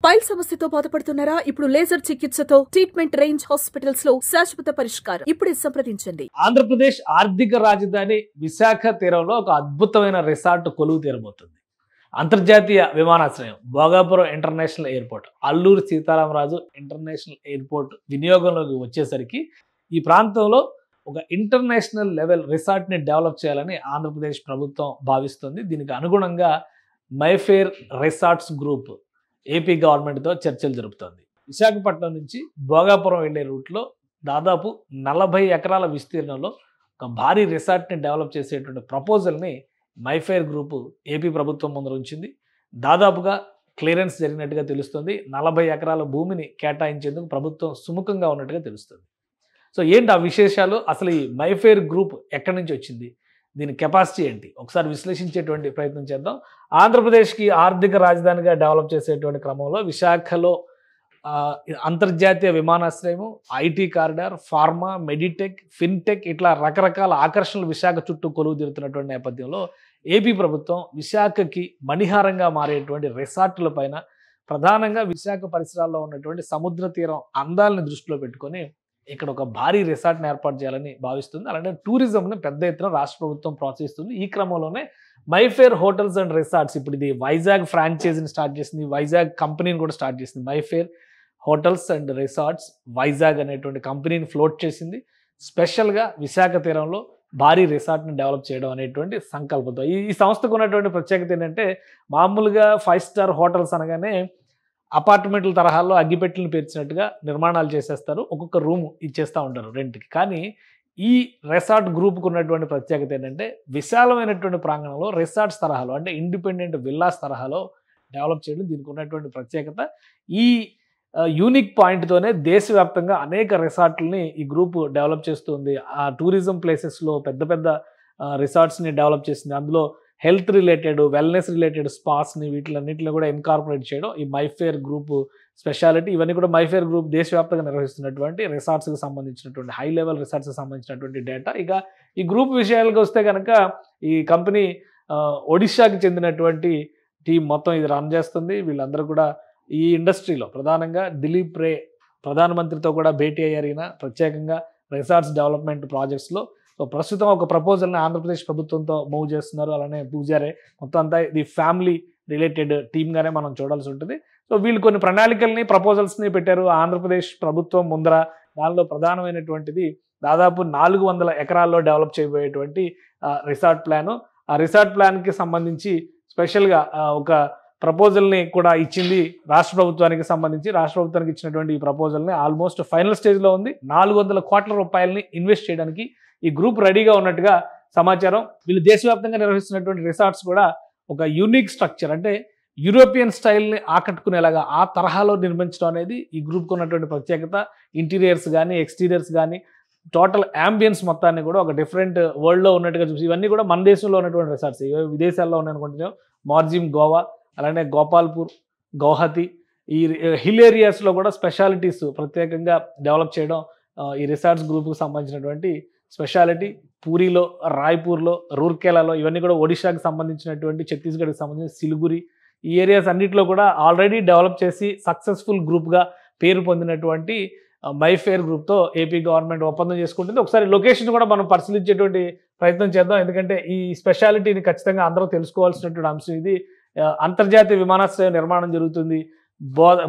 Pile సమస్యతో బాధపడుతున్నారా? ఇప్పుడు లేజర్ చికిత్సతో ట్రీట్మెంట్ రేంజ్ హాస్పిటల్స్ లో శాశ్వత పరిష్కారం. ఇప్పుడే సంప్రదించండి. ఆంధ్రప్రదేశ్ ఆర్థిక రాజధాని విశాఖ తీరంలో ఒక అద్భుతమైన రిసార్ట్ కొలువు తీరబోతుంది. అంతర్జాతీయ విమానాశ్రయం Bhogapuram international airport, Alluri Sitaramaraju international airport వినియోగంలోకి వచ్చేసరికి ఈ ప్రాంతంలో ఒక ఇంటర్నేషనల్ లెవెల్ రిసార్ట్ని డెవలప్ చేయాలని ఆంధ్రప్రదేశ్ ప్రభుత్వం భావిస్తుంది. దీనికి అనుగుణంగా మైఫేర్ రిసార్ట్స్ గ్రూప్ ఏపీ గవర్నమెంట్తో చర్చలు జరుపుతోంది. విశాఖపట్నం నుంచి భోగాపురం వెళ్లే రూట్లో దాదాపు 40 ఎకరాల విస్తీర్ణంలో ఒక భారీ రిసార్ట్ని డెవలప్ చేసేటువంటి ప్రపోజల్ని మైఫేర్ గ్రూపు ఏపీ ప్రభుత్వం ముందర ఉంచింది. దాదాపుగా క్లియరెన్స్ జరిగినట్టుగా తెలుస్తుంది. 40 ఎకరాల భూమిని కేటాయించేందుకు ప్రభుత్వం సుముఖంగా ఉన్నట్టుగా తెలుస్తుంది. సో ఏంటి ఆ విశేషాలు? అసలు ఈ మైఫేర్ గ్రూప్ ఎక్కడి నుంచి వచ్చింది, దీని కెపాసిటీ ఏంటి, ఒకసారి విశ్లేషించేటువంటి ప్రయత్నం చేద్దాం. ఆంధ్రప్రదేశ్కి ఆర్థిక రాజధానిగా డెవలప్ చేసేటువంటి క్రమంలో విశాఖలో అంతర్జాతీయ విమానాశ్రయము, IT corridor, pharma, medtech, fintech ఇట్లా రకరకాల ఆకర్షణలు విశాఖ చుట్టూ కొలువు తీరుతున్నటువంటి నేపథ్యంలో ఏపీ ప్రభుత్వం విశాఖకి మణిహారంగా మారేటువంటి రిసార్టుల పైన, ప్రధానంగా విశాఖ పరిసరాల్లో ఉన్నటువంటి సముద్ర తీరం అందాలని దృష్టిలో పెట్టుకొని ఇక్కడ ఒక భారీ రిసార్ట్ని ఏర్పాటు చేయాలని భావిస్తుంది. అలానే టూరిజంని పెద్ద ఎత్తున రాష్ట్ర ప్రభుత్వం ప్రోత్సహిస్తుంది. ఈ క్రమంలోనే మైఫేర్ హోటల్స్ అండ్ రిసార్ట్స్ ఇప్పుడు ఇది వైజాగ్ ఫ్రాంచైజీని స్టార్ట్ చేసింది, వైజాగ్ కంపెనీని కూడా స్టార్ట్ చేసింది. Mayfair hotels and resorts Vizag అనేటువంటి కంపెనీని ఫ్లోట్ చేసింది. స్పెషల్గా విశాఖ తీరంలో భారీ రిసార్ట్ని డెవలప్ చేయడం అనేటువంటి సంకల్పంతో. ఈ సంస్థకు ఉన్నటువంటి ప్రత్యేకత ఏంటంటే, మామూలుగా 5 స్టార్ హోటల్స్ అనగానే అపార్ట్మెంట్ల తరహాలో అగ్గిపెట్టెలను పేర్చినట్టుగా నిర్మాణాలు చేసేస్తారు, ఒక్కొక్క రూమ్ ఇచ్చేస్తూ ఉంటారు రెంట్కి. కానీ ఈ రిసార్ట్ గ్రూప్కి ఉన్నటువంటి ప్రత్యేకత ఏంటంటే, విశాలమైనటువంటి ప్రాంగణంలో రిసార్ట్స్ తరహాలో అంటే ఇండిపెండెంట్ విల్లాస్ తరహాలో డెవలప్ చేయడం దీనికి ఉన్నటువంటి ప్రత్యేకత. ఈ యూనిక్ పాయింట్తోనే దేశవ్యాప్తంగా అనేక రిసార్ట్లని ఈ గ్రూప్ డెవలప్ చేస్తుంది. ఆ టూరిజం ప్లేసెస్లో పెద్ద పెద్ద రిసార్ట్స్ని డెవలప్ చేసింది. అందులో హెల్త్ రిలేటెడ్, వెల్నెస్ రిలేటెడ్ స్పాస్ని వీటిలన్నింటిలో కూడా ఎన్కార్పొరేట్ చేయడం ఈ మైఫేర్ గ్రూప్ స్పెషాలిటీ. ఇవన్నీ కూడా మైఫేర్ గ్రూప్ దేశవ్యాప్తంగా నిర్వహిస్తున్నటువంటి రిసార్ట్స్కి సంబంధించినటువంటి హై లెవెల్ రిసార్ట్స్కి సంబంధించినటువంటి డేటా. ఇక ఈ గ్రూప్ విషయాలకు వస్తే కనుక ఈ కంపెనీ ఒడిశాకి చెందినటువంటి టీం మొత్తం ఇది రన్ చేస్తుంది. వీళ్ళందరూ కూడా ఈ ఇండస్ట్రీలో ప్రధానంగా దిలీప్ రే ప్రధానమంత్రితో కూడా భేటీ అయ్యారు. ఈయన ప్రత్యేకంగా రిసార్ట్స్ డెవలప్మెంట్ ప్రాజెక్ట్స్లో ప్రస్తుతం ఒక ప్రపోజల్ని ఆంధ్రప్రదేశ్ ప్రభుత్వంతో మూవ్ చేస్తున్నారు. అలానే పూజారే మొత్తం అంతా ఇది ఫ్యామిలీ రిలేటెడ్ టీమ్గానే మనం చూడాల్సి ఉంటుంది. సో వీళ్ళు కొన్ని ప్రణాళికల్ని, ప్రపోజల్స్ని పెట్టారు ఆంధ్రప్రదేశ్ ప్రభుత్వం ముందర. దానిలో ప్రధానమైనటువంటిది దాదాపు 400 ఎకరాల్లో డెవలప్ చేయబోయేటువంటి రిసార్ట్ ప్లాను. ఆ రిసార్ట్ ప్లాన్కి సంబంధించి స్పెషల్గా ఒక ప్రపోజల్ని కూడా ఇచ్చింది రాష్ట్ర ప్రభుత్వానికి సంబంధించి. రాష్ట్ర ప్రభుత్వానికి ఇచ్చినటువంటి ఈ ప్రపోజల్ని ఆల్మోస్ట్ ఫైనల్ స్టేజ్లో ఉంది. 400 కోట్ల రూపాయలని ఇన్వెస్ట్ చేయడానికి ఈ గ్రూప్ రెడీగా ఉన్నట్టుగా సమాచారం. వీళ్ళు దేశవ్యాప్తంగా నిర్వహిస్తున్నటువంటి రిసార్ట్స్ కూడా ఒక యూనిక్ స్ట్రక్చర్, అంటే యూరోపియన్ స్టైల్ని ఆకట్టుకునేలాగా ఆ తరహాలో నిర్మించడం అనేది ఈ గ్రూప్కి ఉన్నటువంటి ప్రత్యేకత. ఇంటీరియర్స్ కానీ, ఎక్స్టీరియర్స్ కానీ, టోటల్ యాంబియన్స్ మొత్తాన్ని కూడా ఒక డిఫరెంట్ వరల్డ్లో ఉన్నట్టుగా చూసి, ఇవన్నీ కూడా మన దేశంలో ఉన్నటువంటి రిసార్ట్స్, విదేశాల్లో ఉన్నాయనుకుంటున్నాం. మార్జిమ్ గోవా, అలానే గోపాల్పూర్, గౌహతి, ఈ హిల్ ఏరియాస్లో కూడా స్పెషాలిటీస్ ప్రత్యేకంగా డెవలప్ చేయడం ఈ రిసార్ట్స్ గ్రూప్కి సంబంధించినటువంటి స్పెషాలిటీ. పూరిలో, రాయ్పూర్లో, రూర్కేలాలో, ఇవన్నీ కూడా ఒడిశాకి సంబంధించినటువంటి, ఛత్తీస్గఢ్కి సంబంధించిన సిలిగురి, ఈ ఏరియాస్ అన్నింటిలో కూడా ఆల్రెడీ డెవలప్ చేసి సక్సెస్ఫుల్ గ్రూప్గా పేరు పొందినటువంటి మైఫేర్ గ్రూప్తో ఏపీ గవర్నమెంట్ ఒప్పందం చేసుకుంటుంది. ఒకసారి లొకేషన్ కూడా మనం పరిశీలించేటువంటి ప్రయత్నం చేద్దాం. ఎందుకంటే ఈ స్పెషాలిటీని ఖచ్చితంగా అందరూ తెలుసుకోవాల్సినటువంటి అంశం ఇది. అంతర్జాతీయ విమానాశ్రయం నిర్మాణం జరుగుతుంది.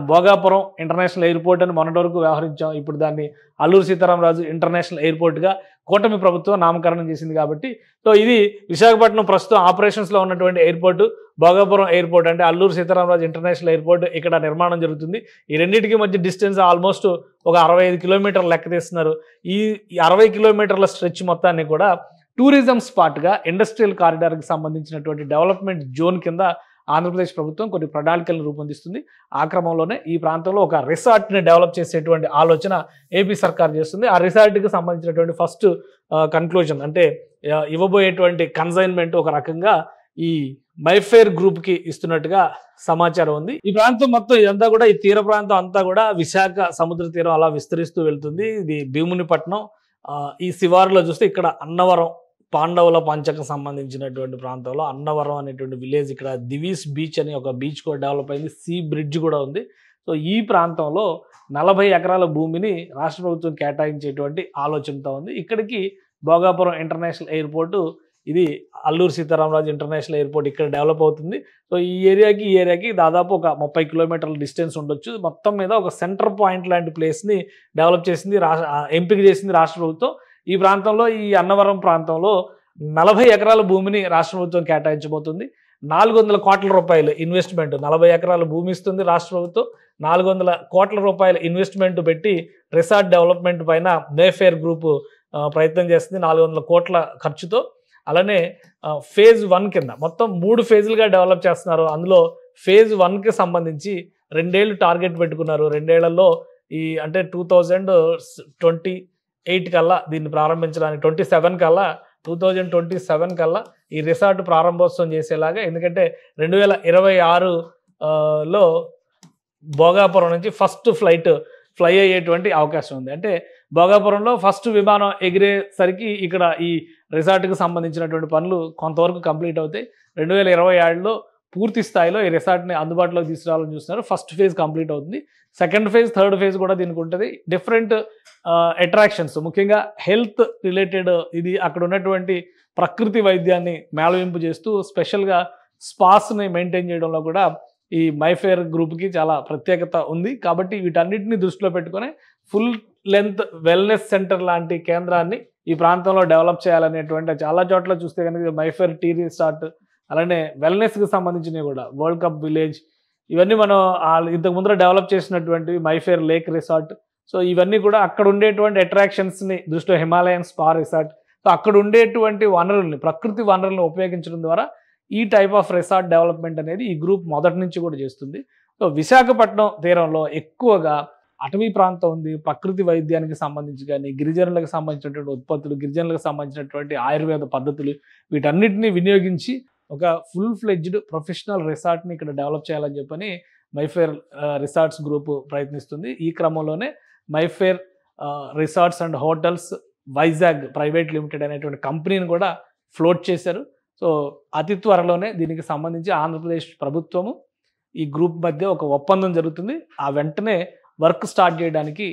భోగాపురం ఇంటర్నేషనల్ ఎయిర్పోర్ట్ అని మొన్నటి వరకు వ్యవహరించాం. ఇప్పుడు దాన్ని అల్లూరి సీతారామరాజు ఇంటర్నేషనల్ ఎయిర్పోర్ట్గా కూటమి ప్రభుత్వం నామకరణం చేసింది. కాబట్టి సో ఇది విశాఖపట్నం ప్రస్తుతం ఆపరేషన్స్లో ఉన్నటువంటి ఎయిర్పోర్టు. భోగాపురం ఎయిర్పోర్ట్ అంటే అల్లూరి సీతారామరాజు ఇంటర్నేషనల్ ఎయిర్పోర్ట్ ఇక్కడ నిర్మాణం జరుగుతుంది. ఈ రెండింటికి మధ్య డిస్టెన్స్ ఆల్మోస్ట్ ఒక 65 కిలోమీటర్లు లెక్క తీస్తున్నారు. ఈ 60 కిలోమీటర్ల స్ట్రెచ్ మొత్తాన్ని కూడా టూరిజం స్పాట్గా, ఇండస్ట్రియల్ కారిడార్కి సంబంధించినటువంటి డెవలప్మెంట్ జోన్ కింద ఆంధ్రప్రదేశ్ ప్రభుత్వం కొన్ని ప్రణాళికలను రూపొందిస్తుంది. ఆ క్రమంలోనే ఈ ప్రాంతంలో ఒక రిసార్ట్ని డెవలప్ చేసేటువంటి ఆలోచన ఏపీ సర్కార్ చేస్తుంది. ఆ రిసార్ట్కి సంబంధించినటువంటి ఫస్ట్ కన్క్లూజన్ అంటే ఇవ్వబోయేటువంటి కన్సైన్మెంట్ ఒక రకంగా ఈ మైఫేర్ గ్రూప్కి ఇస్తున్నట్టుగా సమాచారం ఉంది. ఈ ప్రాంతం మొత్తం ఇదంతా కూడా, ఈ తీర ప్రాంతం అంతా కూడా విశాఖ సముద్ర తీరం అలా విస్తరిస్తూ వెళ్తుంది. ఇది భీమునిపట్నం, ఈ శివారులో చూస్తే ఇక్కడ అన్నవరం, పాండవుల పంచకు సంబంధించినటువంటి ప్రాంతంలో అన్నవరం అనేటువంటి విలేజ్, ఇక్కడ దివీస్ బీచ్ అని ఒక బీచ్ కూడా డెవలప్ అయింది, సీ బ్రిడ్జ్ కూడా ఉంది. సో ఈ ప్రాంతంలో 40 ఎకరాల భూమిని రాష్ట్ర ప్రభుత్వం కేటాయించేటువంటి ఆలోచనతో ఉంది. ఇక్కడికి భోగాపురం ఇంటర్నేషనల్ ఎయిర్పోర్టు, ఇది అల్లూరు సీతారామరాజు ఇంటర్నేషనల్ ఎయిర్పోర్ట్ ఇక్కడ డెవలప్ అవుతుంది. సో ఈ ఏరియాకి దాదాపు ఒక 30 కిలోమీటర్ల డిస్టెన్స్ ఉండొచ్చు. మొత్తం మీద ఒక సెంటర్ పాయింట్ లాంటి ప్లేస్ని డెవలప్ చేసింది, ఎంపిక చేసింది రాష్ట్ర ప్రభుత్వం. ఈ ప్రాంతంలో, ఈ అన్నవరం ప్రాంతంలో 40 ఎకరాల భూమిని రాష్ట్ర ప్రభుత్వం కేటాయించబోతుంది. 400 కోట్ల రూపాయలు ఇన్వెస్ట్మెంట్, 40 ఎకరాల భూమి ఇస్తుంది రాష్ట్ర ప్రభుత్వం. 400 కోట్ల రూపాయల ఇన్వెస్ట్మెంట్ పెట్టి రిసార్ట్ డెవలప్మెంట్ పైన మేఫేర్ గ్రూప్ ప్రయత్నం చేస్తుంది 400 కోట్ల ఖర్చుతో. అలానే ఫేజ్ 1 కింద మొత్తం 3 ఫేజులుగా డెవలప్ చేస్తున్నారు. అందులో ఫేజ్ 1కి సంబంధించి 2 ఏళ్ళు టార్గెట్ పెట్టుకున్నారు. 2 ఏళ్లలో అంటే 2028 కల్లా దీన్ని ప్రారంభించడానికి, 2027 కల్లా ఈ రిసార్ట్ ప్రారంభోత్సవం చేసేలాగా. ఎందుకంటే 2026లో భోగాపురం నుంచి ఫస్ట్ ఫ్లై అయ్యేటువంటి అవకాశం ఉంది. అంటే భోగాపురంలో ఫస్ట్ విమానం ఎగిరేసరికి ఇక్కడ ఈ రిసార్ట్కి సంబంధించినటువంటి పనులు కొంతవరకు కంప్లీట్ అవుతాయి. 2027లో పూర్తి స్థాయిలో ఈ రిసార్ట్ని అందుబాటులోకి తీసుకురావాలని చూస్తున్నారు. ఫస్ట్ ఫేజ్ కంప్లీట్ అవుతుంది. సెకండ్ ఫేజ్, థర్డ్ ఫేజ్ కూడా దీనికి ఉంటుంది. డిఫరెంట్ అట్రాక్షన్స్, ముఖ్యంగా హెల్త్ రిలేటెడ్, ఇది అక్కడ ఉన్నటువంటి ప్రకృతి వైద్యాన్ని మేళవింపు చేస్తూ స్పెషల్గా స్పాస్ని మెయింటైన్ చేయడంలో కూడా ఈ మైఫేర్ గ్రూప్కి చాలా ప్రత్యేకత ఉంది. కాబట్టి వీటన్నిటిని దృష్టిలో పెట్టుకొని ఫుల్ లెంత్ వెల్నెస్ సెంటర్ లాంటి కేంద్రాన్ని ఈ ప్రాంతంలో డెవలప్ చేయాలనేటువంటి, చాలా చోట్ల చూస్తే కనుక మైఫేర్ టీ రిసార్ట్, అలానే వెల్నెస్కి సంబంధించినవి కూడా వరల్డ్ కప్ విలేజ్, ఇవన్నీ మనం ఇంతకు ముందర డెవలప్ చేసినటువంటి మైఫేర్ లేక్ రిసార్ట్. సో ఇవన్నీ కూడా అక్కడ ఉండేటువంటి అట్రాక్షన్స్ని దృష్టిలో, హిమాలయన్ స్పా రిసార్ట్, సో అక్కడ ఉండేటువంటి వనరుల్ని, ప్రకృతి వనరులను ఉపయోగించడం ద్వారా ఈ టైప్ ఆఫ్ రిసార్ట్ డెవలప్మెంట్ అనేది ఈ గ్రూప్ మొదటి నుంచి కూడా చేస్తుంది. సో విశాఖపట్నం తీరంలో ఎక్కువగా అటవీ ప్రాంతం ఉంది. ప్రకృతి వైద్యానికి సంబంధించి కానీ, గిరిజనులకు సంబంధించినటువంటి ఉత్పత్తులు, గిరిజనులకు సంబంధించినటువంటి ఆయుర్వేద పద్ధతులు, వీటన్నిటిని వినియోగించి ఒక ఫుల్ ఫ్లెడ్జ్డ్ ప్రొఫెషనల్ రిసార్ట్ని ఇక్కడ డెవలప్ చేయాలని చెప్పని మైఫేర్ రిసార్ట్స్ గ్రూప్ ప్రయత్నిస్తుంది. ఈ క్రమంలోనే Mayfair resorts and hotels Vizag private limited అనేటువంటి కంపెనీని కూడా ఫ్లోట్ చేశారు. సో అతి త్వరలోనే దీనికి సంబంధించి ఆంధ్రప్రదేశ్ ప్రభుత్వము ఈ గ్రూప్ మధ్య ఒక ఒప్పందం జరుగుతుంది. ఆ వెంటనే వర్క్ స్టార్ట్ చేయడానికి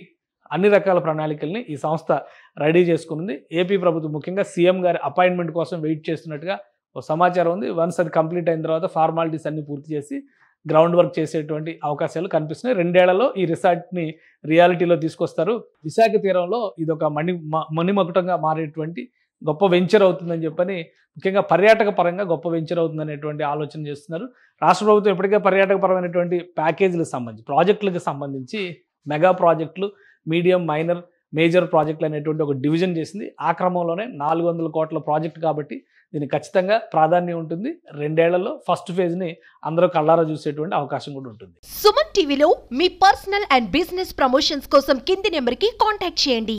అన్ని రకాల ప్రణాళికల్ని ఈ సంస్థ రెడీ చేసుకుంది. ఏపీ ప్రభుత్వం ముఖ్యంగా సీఎం గారి అపాయింట్మెంట్ కోసం వెయిట్ చేస్తున్నట్టుగా ఒక సమాచారం ఉంది. వన్స్ అది కంప్లీట్ అయిన తర్వాత ఫార్మాలిటీస్ అన్ని పూర్తి చేసి గ్రౌండ్ వర్క్ చేసేటువంటి అవకాశాలు కనిపిస్తున్నాయి. 2 ఏళ్లలో ఈ రిసార్ట్ని రియాలిటీలో తీసుకొస్తారు. విశాఖ తీరంలో ఇది ఒక మణిమకుటంగా మారేటువంటి గొప్ప వెంచర్ అవుతుందని చెప్పని, ముఖ్యంగా పర్యాటక పరంగా గొప్ప వెంచర్ అవుతుందనేటువంటి ఆలోచన చేస్తున్నారు. రాష్ట్ర ప్రభుత్వం ఇప్పటికే పర్యాటక పరమైనటువంటి ప్యాకేజీలకు సంబంధించి, ప్రాజెక్టులకు సంబంధించి మెగా ప్రాజెక్టులు, మీడియం, మైనర్, మేజర్ ప్రాజెక్టులు అనేటువంటి ఒక డివిజన్ చేసింది. ఆ క్రమంలోనే 400 కోట్ల ప్రాజెక్ట్ కాబట్టి దీనికి ఖచ్చితంగా ప్రాధాన్యం ఉంటుంది. 2 ఏళ్లలో ఫస్ట్ ఫేజ్ని అందరూ కళ్ళారా చూసేటువంటి అవకాశం కూడా ఉంటుంది. సుమన్ టీవీలో మీ పర్సనల్ అండ్ బిజినెస్ ప్రమోషన్స్ కోసం కింది నెంబర్కి కాంటాక్ట్ చేయండి.